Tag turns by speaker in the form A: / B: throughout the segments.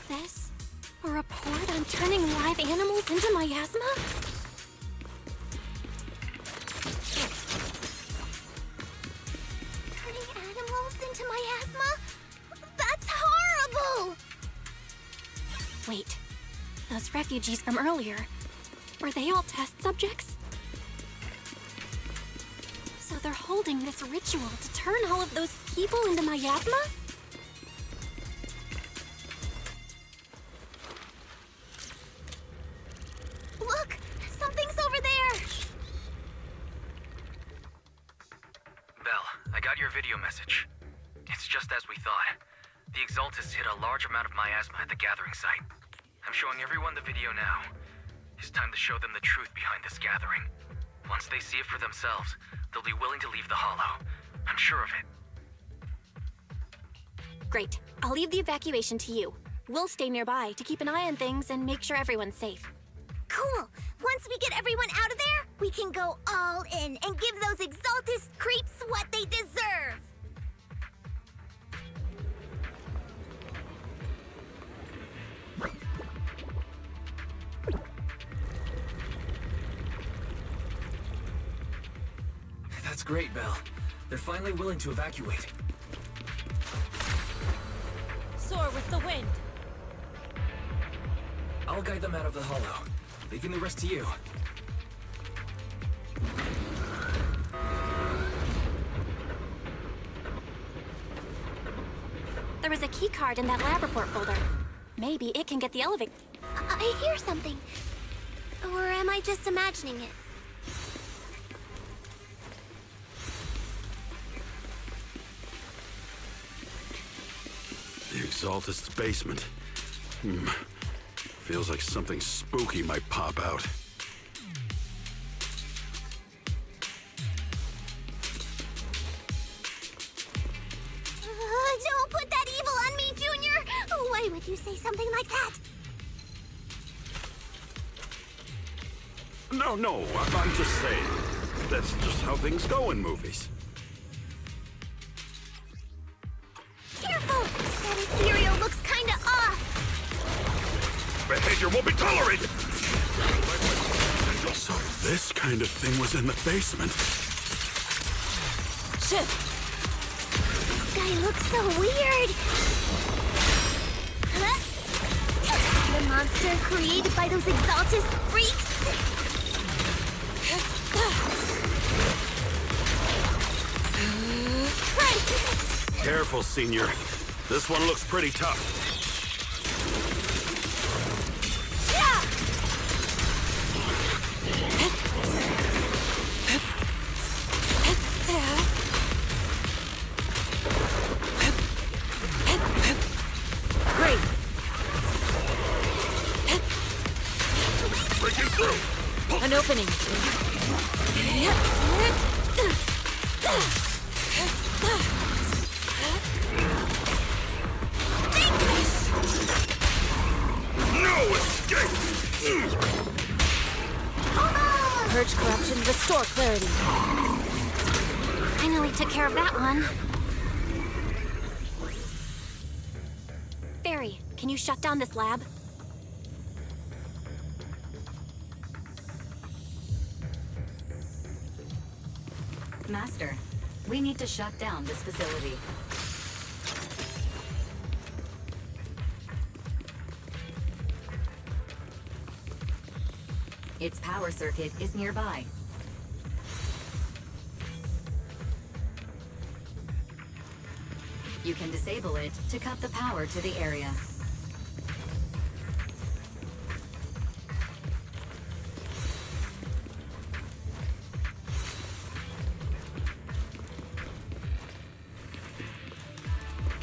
A: this? A report on turning live animals into miasma? Turning animals into miasma? That's horrible! Wait, those refugees from earlier, were they all test subjects? So they're holding this ritual to turn all of those people into miasma? Look! Something's over there!
B: Belle, I got your video message. It's just as we thought. The Exaltists hit a large amount of miasma at the gathering site. I'm showing everyone the video now. It's time to show them the truth behind this gathering. Once they see it for themselves, they'll be willing to leave the Hollow. I'm sure of it.
A: Great. I'll leave the evacuation to you. We'll stay nearby to keep an eye on things and make sure everyone's safe.
C: Cool! Once we get everyone out of there, we can go all in and give those Exaltist creeps what they deserve!
B: That's great, Belle. They're finally willing to evacuate.
D: Soar with the wind.
B: I'll guide them out of the Hollow, leaving the rest to you.
A: There was a key card in that lab report folder. Maybe it can get the elevator.
C: I hear something. Or am I just imagining it?
E: The Exaltist's basement. Feels like something spooky might pop out.
C: Don't put that evil on me, Junior! Why would you say something like that?
E: No, I'm just saying. That's just how things go in movies.
C: Careful! That ethereal looks kinda off!
E: Behavior won't be tolerated! So this kind of thing was in the basement.
D: Shit!
C: This guy looks so weird! Huh? The monster created by those Exaltist freaks?
E: Careful, Senior. This one looks pretty tough.
D: Great.
E: Breaking through!
D: An opening.
E: No escape!
D: Purge corruption, restore clarity.
A: Finally took care of that one. Fairy, can you shut down this lab?
F: Master, we need to shut down this facility. Its power circuit is nearby. You can disable it to cut the power to the area.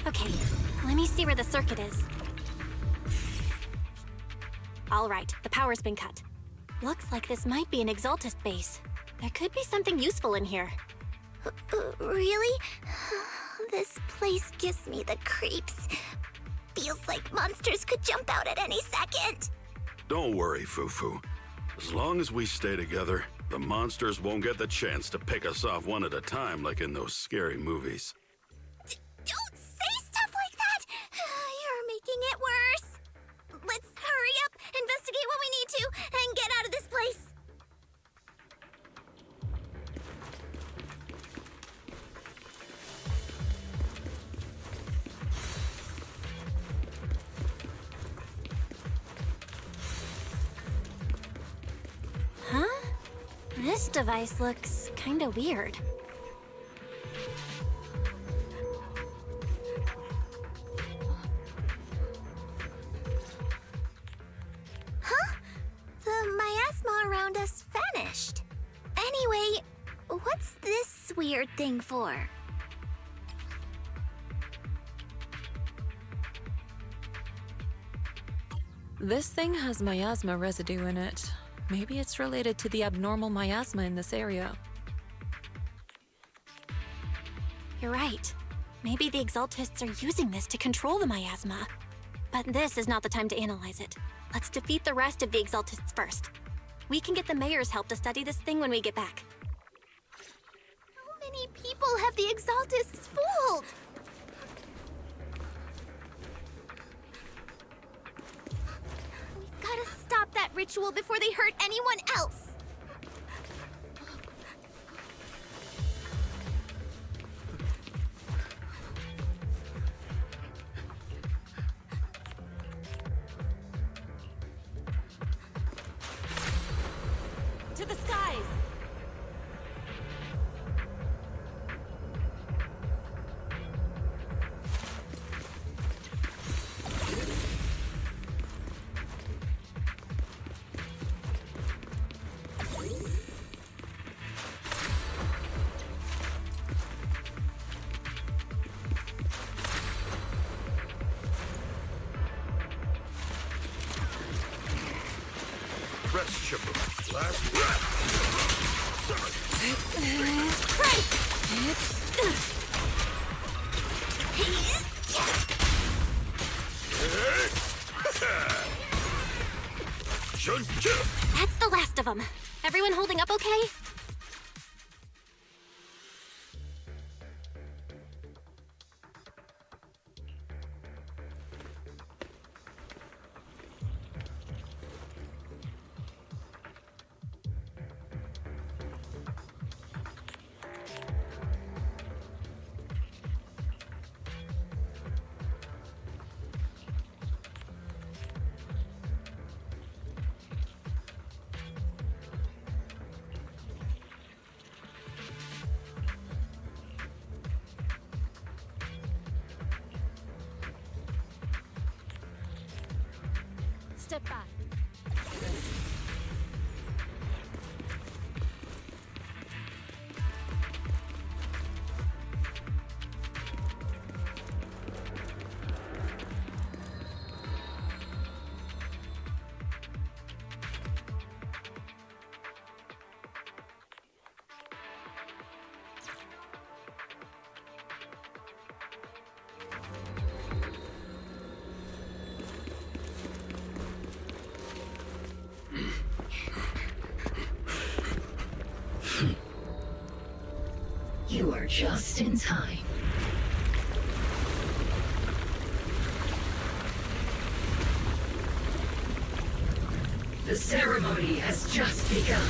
A: Okay, let me see where the circuit is. All right, the power's been cut. Looks like this might be an Exaltist base. There could be something useful in here.
C: Really? This place gives me the creeps. Feels like monsters could jump out at any second.
E: Don't worry, Fufu. As long as we stay together, the monsters won't get the chance to pick us off one at a time like in those scary movies.
C: Don't say stuff like that! You're making it worse.
A: This device looks kinda weird.
C: Huh? The miasma around us vanished. Anyway, what's this weird thing for?
G: This thing has miasma residue in it. Maybe it's related to the abnormal miasma in this area.
A: You're right. Maybe the Exaltists are using this to control the miasma. But this is not the time to analyze it. Let's defeat the rest of the Exaltists first. We can get the mayor's help to study this thing when we get back.
C: How many people have the Exaltists fooled? Gotta stop that ritual before they hurt anyone else.
D: To the skies!
E: Rest, Chipper. Last breath.
A: That's the last of them. Everyone holding up okay?
D: Step back.
F: You are just in time. The ceremony has just begun.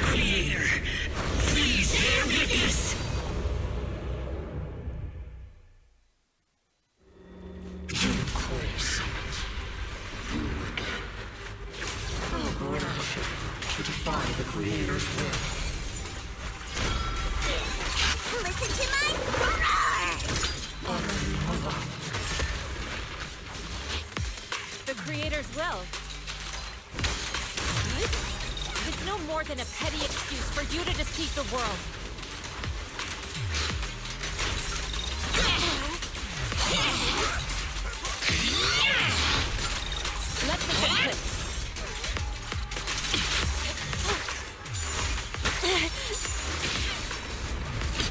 F: Creator, please bear witness.
C: Listen to my roar!
D: The Creator's will. It's no more than a petty excuse for you to deceive the world. Let the eclipse.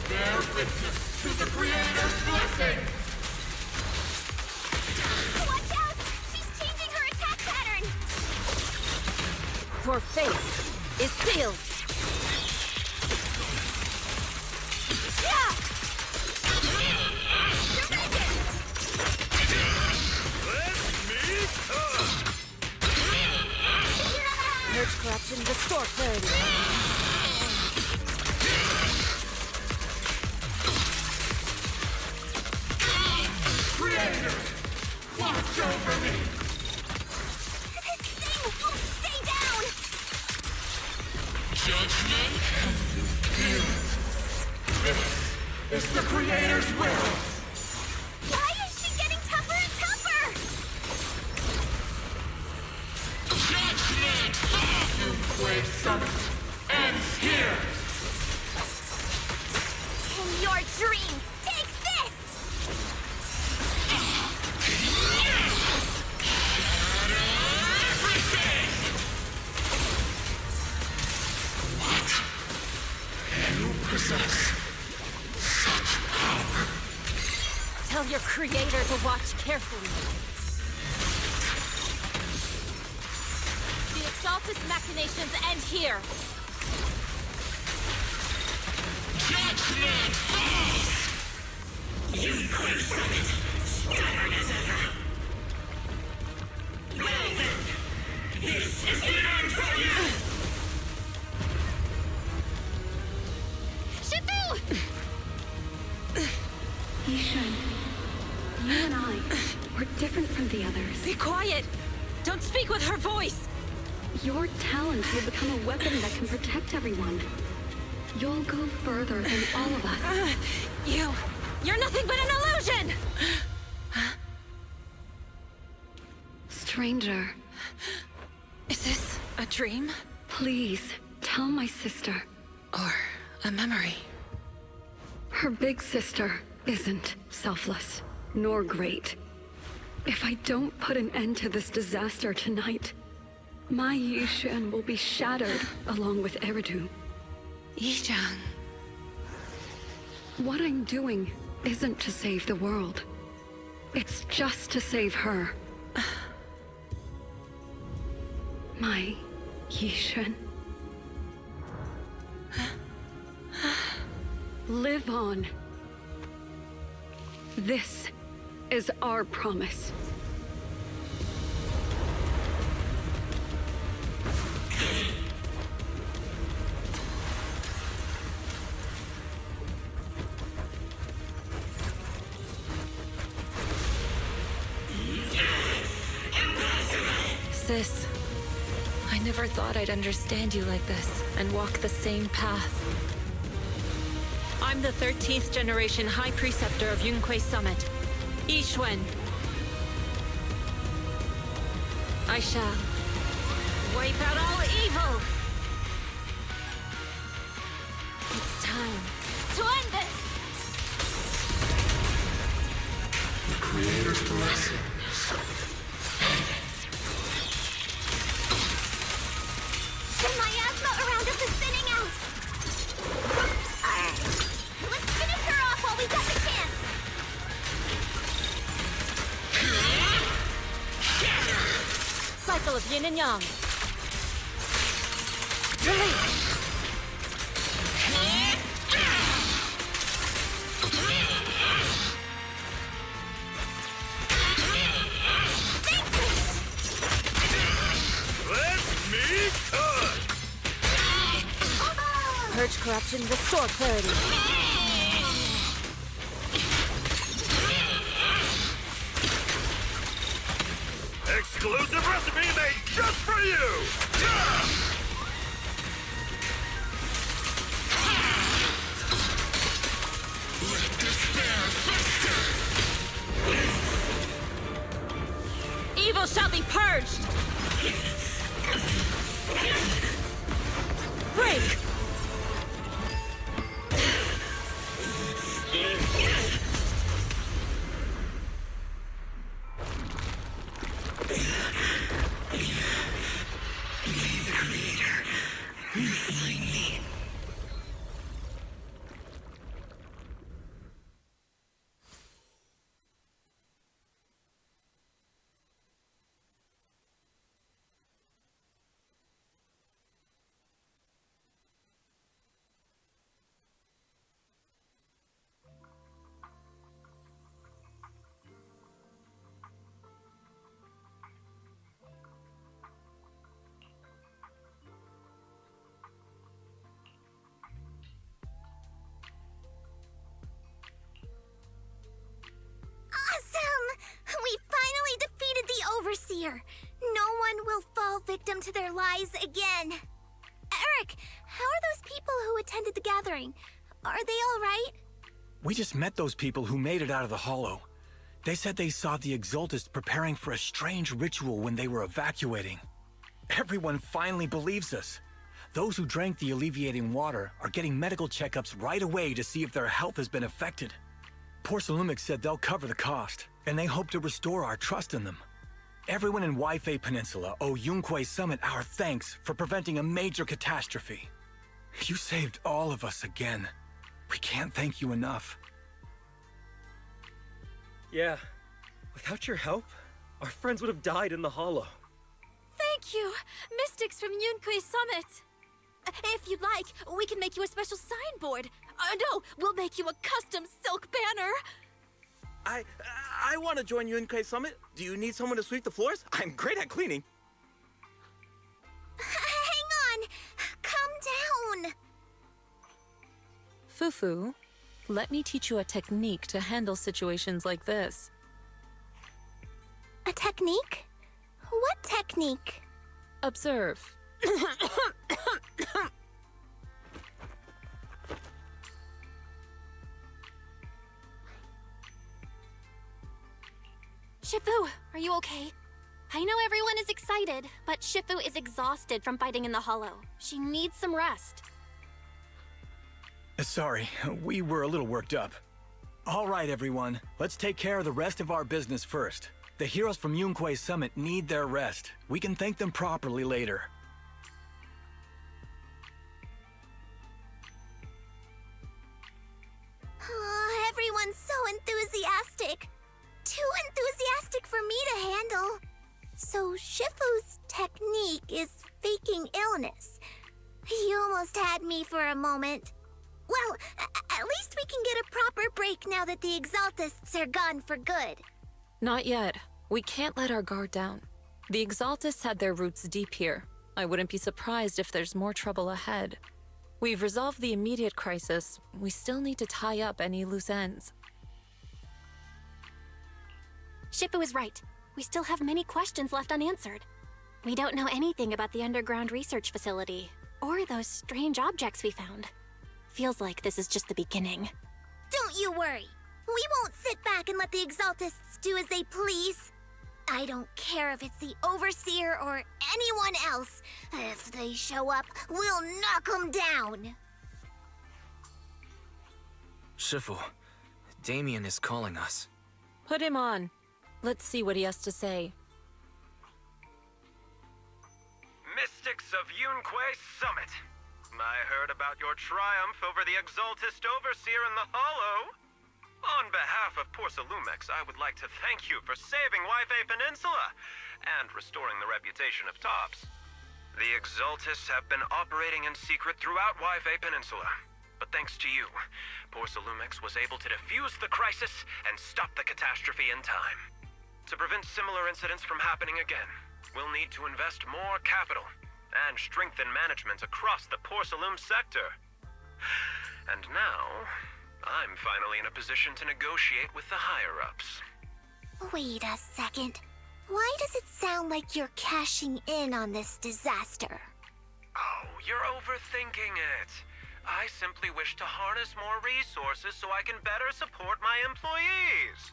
H: Bear witness to the Creator's blessing!
C: Watch out! She's changing her attack pattern!
D: Your fate is sealed. Purge corruption, restore clarity.
H: Creator watch over me!
C: This thing won't stay down!
H: Judgment? Feel it. This is the Creator's will!
C: Why is she getting tougher and tougher?
H: Judgment! Wave Summit ends here!
C: In your dreams, take this!
H: Everything! What? You possess such power?
D: Tell your creator to watch carefully. The Exaltus machinations end here.
H: Judgment falls! You quit from it, stubborn as ever. Well then, this is the end for you!
C: Shifu!
I: Yishan, you and I, we're different from the others.
D: Be quiet! Don't speak with her voice!
I: Your talent will become a weapon that can protect everyone. You'll go further than all of us.
D: You're nothing but an illusion!
I: Stranger,
G: Is this a dream?
I: please tell my sister.
G: Or a memory?
I: Her big sister isn't selfless, nor great. If I don't put an end to this disaster tonight, my Yishan will be shattered along with Eridu.
G: Yijang.
I: What I'm doing isn't to save the world. It's just to save her. My Yishan. Live on. This is our promise.
G: Sis, I never thought I'd understand you like this and walk the same path. I'm the 13th generation High Preceptor of Yunque Summit, Xuan. I shall wipe out all evil. It's time
D: To end this!
H: The Creator's blessing.
C: The miasma around us is thinning out! Let's finish her off while we got the chance!
D: Cycle of yin and yang. Release!
E: Let me cut!
D: Purge corruption, restore clarity.
E: Exclusive recipe made just for you!
H: Let despair fester!
D: Evil shall be purged! Break!
C: here. No one will fall victim to their lies again. Eric, how are those people who attended the gathering? Are they all right?
J: We just met those people who made it out of the hollow. They said they saw the Exaltists preparing for a strange ritual when they were evacuating. Everyone finally believes us. Those who drank the alleviating water are getting medical checkups right away to see if their health has been affected. Pôr-do-sol said they'll cover the cost, and they hope to restore our trust in them. Everyone in Wi-Fi Peninsula owe Yunque Summit our thanks for preventing a major catastrophe. You saved all of us again. We can't thank you enough.
K: Yeah, without your help, our friends would have died in the hollow.
D: Thank you, mystics from Yunque Summit. If you'd like, we can make you a special signboard. No, we'll make you a custom silk banner.
K: I want to join Yunque Summit. Do you need someone to sweep the floors? I'm great at cleaning.
C: Hang on! Calm down!
G: Fufu, let me teach you a technique to handle situations like this.
C: A technique? What technique?
G: Observe.
A: Shifu, are you okay? I know everyone is excited, but Shifu is exhausted from fighting in the hollow. She needs some rest.
J: Sorry, we were a little worked up. All right, everyone, let's take care of the rest of our business first. The heroes from Yunque Summit need their rest. We can thank them properly later.
C: Oh, everyone's so enthusiastic. Too enthusiastic for me to handle. So Shifu's technique is faking illness. You almost had me for a moment. Well, at least we can get a proper break now that the Exaltists are gone for good.
G: Not yet. We can't let our guard down. The Exaltists had their roots deep here. I wouldn't be surprised if there's more trouble ahead. We've resolved the immediate crisis. We still need to tie up any loose ends.
A: Shifu is right. We still have many questions left unanswered. We don't know anything about the underground research facility, or those strange objects we found. Feels like this is just the beginning.
C: Don't you worry. We won't sit back and let the Exaltists do as they please. I don't care if it's the Overseer or anyone else. If they show up, we'll knock them down.
B: Shifu, Damien is calling us.
G: Put him on. Let's see what he has to say.
B: Mystics of Yunque Summit. I heard about your triumph over the Exaltist Overseer in the Hollow. On behalf of Pôr-do-sol, I would like to thank you for saving Wi-Fi Peninsula and restoring the reputation of Tops. The Exaltists have been operating in secret throughout Wi-Fi Peninsula, but thanks to you, Pôr-do-sol was able to defuse the crisis and stop the catastrophe in time. To prevent similar incidents from happening again, we'll need to invest more capital and strengthen management across the Pôr-do-sol sector. And now, I'm finally in a position to negotiate with the higher-ups.
C: Wait a second. Why does it sound like you're cashing in on this disaster?
B: Oh, you're overthinking it. I simply wish to harness more resources so I can better support my employees.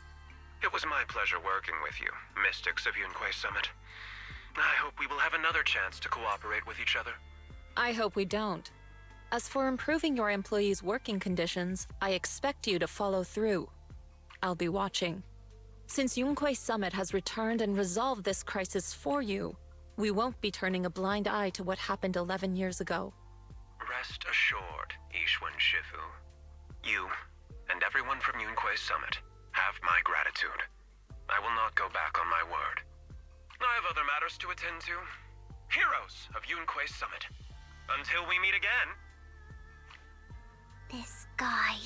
B: It was my pleasure working with you, Mystics of Yunque Summit. I hope we will have another chance to cooperate with each other.
G: I hope we don't. As for improving your employees' working conditions, I expect you to follow through. I'll be watching. Since Yunque Summit has returned and resolved this crisis for you, we won't be turning a blind eye to what happened 11 years ago.
B: Rest assured, Xuan Shifu. You, and everyone from Yunque Summit, have my gratitude. I will not go back on my word. I have other matters to attend to. Heroes of Yunque Summit. Until we meet again.
C: This guy...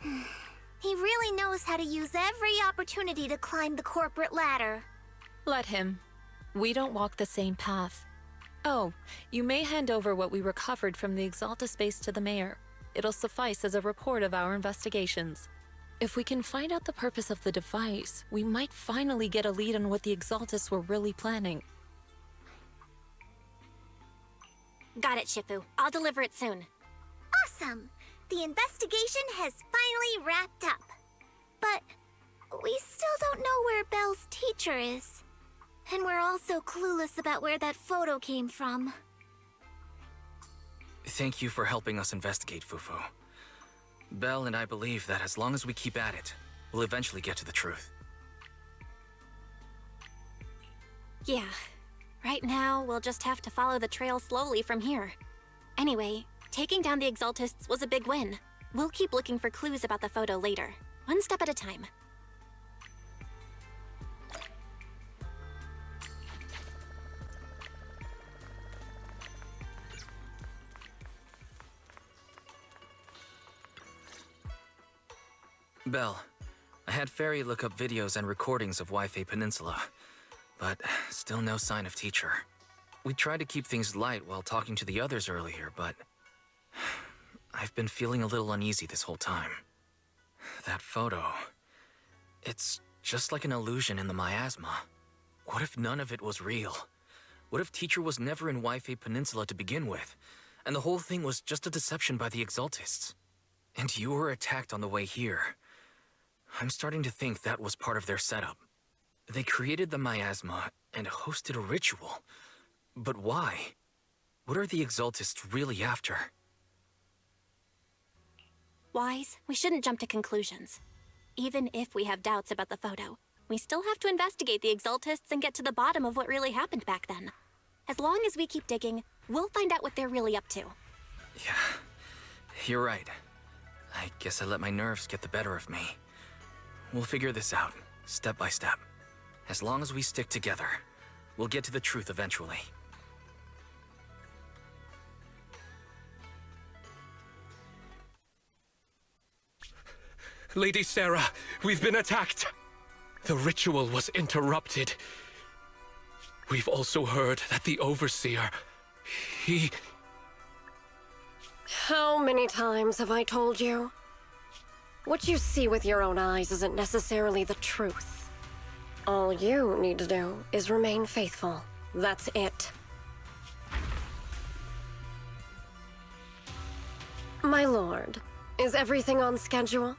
C: He really knows how to use every opportunity to climb the corporate ladder.
G: Let him. We don't walk the same path. Oh, you may hand over what we recovered from the Exalta space to the mayor. It'll suffice as a report of our investigations. If we can find out the purpose of the device, we might finally get a lead on what the Exaltists were really planning.
A: Got it, Shifu. I'll deliver it soon.
C: Awesome! The investigation has finally wrapped up. But we still don't know where Belle's teacher is. And we're also clueless about where that photo came from.
B: Thank you for helping us investigate, Fufu. Belle and I believe that as long as we keep at it, we'll eventually get to the truth.
A: Yeah. Right now, we'll just have to follow the trail slowly from here. Anyway, taking down the Exaltists was a big win. We'll keep looking for clues about the photo later, one step at a time.
B: Belle, I had Fairy look up videos and recordings of Wi-Fi Peninsula, but still no sign of teacher. We tried to keep things light while talking to the others earlier, but I've been feeling a little uneasy this whole time. That photo, it's just like an illusion in the miasma. What if none of it was real? What if teacher was never in Wi-Fi Peninsula to begin with, and the whole thing was just a deception by the Exaltists? And you were attacked on the way here. I'm starting to think that was part of their setup. They created the miasma and hosted a ritual. But why? What are the Exaltists really after?
A: Wise, we shouldn't jump to conclusions. Even if we have doubts about the photo, we still have to investigate the Exaltists and get to the bottom of what really happened back then. As long as we keep digging, we'll find out what they're really up to.
B: Yeah, you're right. I guess I let my nerves get the better of me. We'll figure this out, step by step. As long as we stick together, we'll get to the truth eventually.
L: Lady Sarah, we've been attacked. The ritual was interrupted. We've also heard that the Overseer, he...
M: How many times have I told you? What you see with your own eyes isn't necessarily the truth. All you need to do is remain faithful. That's it. My lord, is everything on schedule?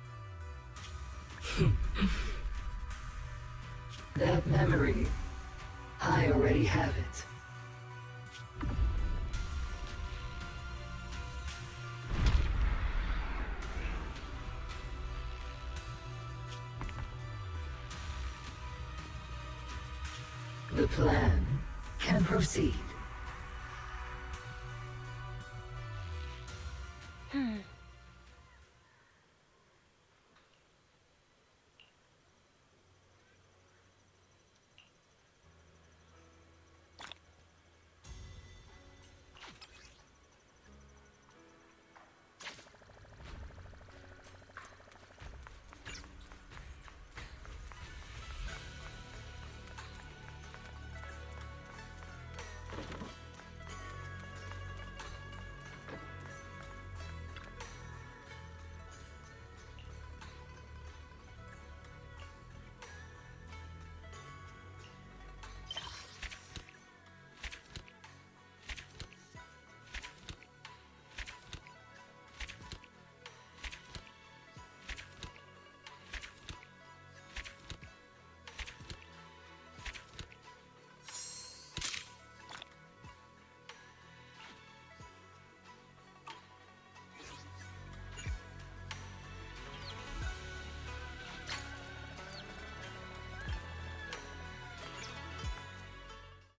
N: That memory, I already have it. The plan can proceed.